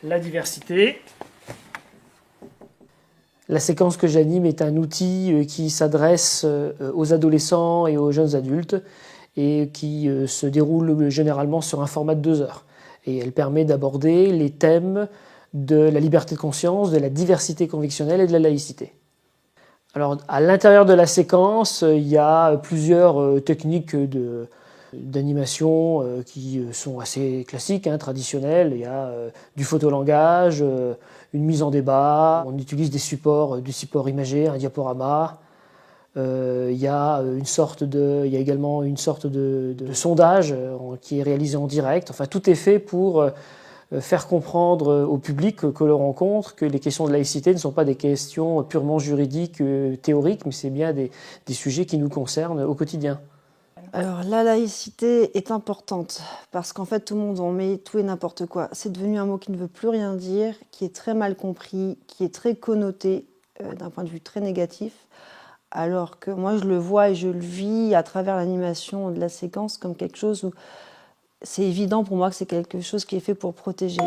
la diversité. La séquence que j'anime est un outil qui s'adresse aux adolescents et aux jeunes adultes et qui se déroule généralement sur un format de 2 heures. Et elle permet d'aborder les thèmes de la liberté de conscience, de la diversité convictionnelle et de la laïcité. Alors, à l'intérieur de la séquence, il y a plusieurs techniques d'animation qui sont assez classiques, traditionnelles. Il y a du photolangage, une mise en débat, on utilise du support imagé, un diaporama. Il y a également une sorte de sondage qui est réalisé en direct. Enfin, tout est fait pour faire comprendre au public que l'on rencontre que les questions de laïcité ne sont pas des questions purement juridiques, théoriques, mais c'est bien des sujets qui nous concernent au quotidien. Alors la laïcité est importante parce qu'en fait tout le monde en met tout et n'importe quoi. C'est devenu un mot qui ne veut plus rien dire, qui est très mal compris, qui est très connoté d'un point de vue très négatif. Alors que moi je le vois et je le vis à travers l'animation de la séquence comme quelque chose où c'est évident pour moi que c'est quelque chose qui est fait pour protéger.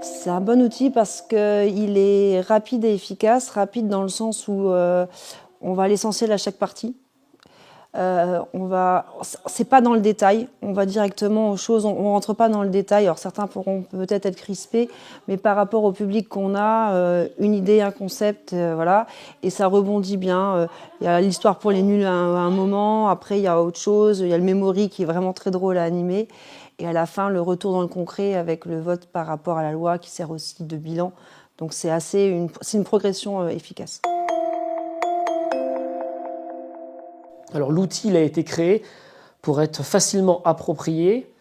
C'est un bon outil parce qu'il est rapide et efficace. Rapide dans le sens où on va à l'essentiel à chaque partie. C'est pas dans le détail, on va directement aux choses, on rentre pas dans le détail. Alors certains pourront peut-être être crispés, mais par rapport au public qu'on a, une idée, un concept, voilà, et ça rebondit bien. Il y a l'histoire pour les nuls à un moment, après il y a autre chose, il y a le memory qui est vraiment très drôle à animer, et à la fin le retour dans le concret avec le vote par rapport à la loi qui sert aussi de bilan. Donc c'est une progression efficace. Alors l'outil a été créé pour être facilement approprié,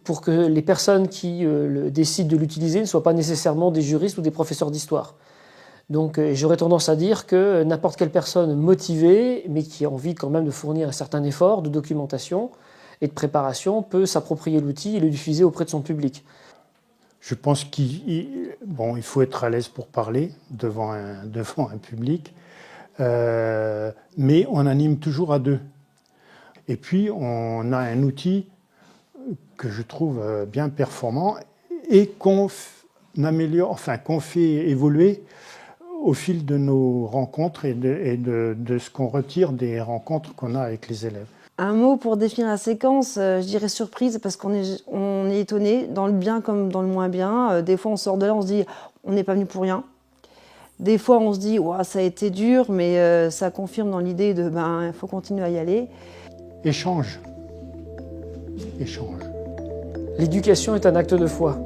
pour que les personnes qui décident de l'utiliser ne soient pas nécessairement des juristes ou des professeurs d'histoire. Donc j'aurais tendance à dire que n'importe quelle personne motivée, mais qui a envie quand même de fournir un certain effort de documentation et de préparation, peut s'approprier l'outil et le diffuser auprès de son public. Je pense qu'il faut être à l'aise pour parler devant un public. Mais on anime toujours à 2. Et puis, on a un outil que je trouve bien performant et qu'on améliore, enfin qu'on fait évoluer au fil de nos rencontres et de ce qu'on retire des rencontres qu'on a avec les élèves. Un mot pour définir la séquence, je dirais surprise, parce qu'on est étonné, dans le bien comme dans le moins bien. Des fois, on sort de là, on se dit, on n'est pas venu pour rien. Des fois, on se dit, ouah, ça a été dur, mais ça confirme dans l'idée de, il faut continuer à y aller. Échange. Échange. L'éducation est un acte de foi.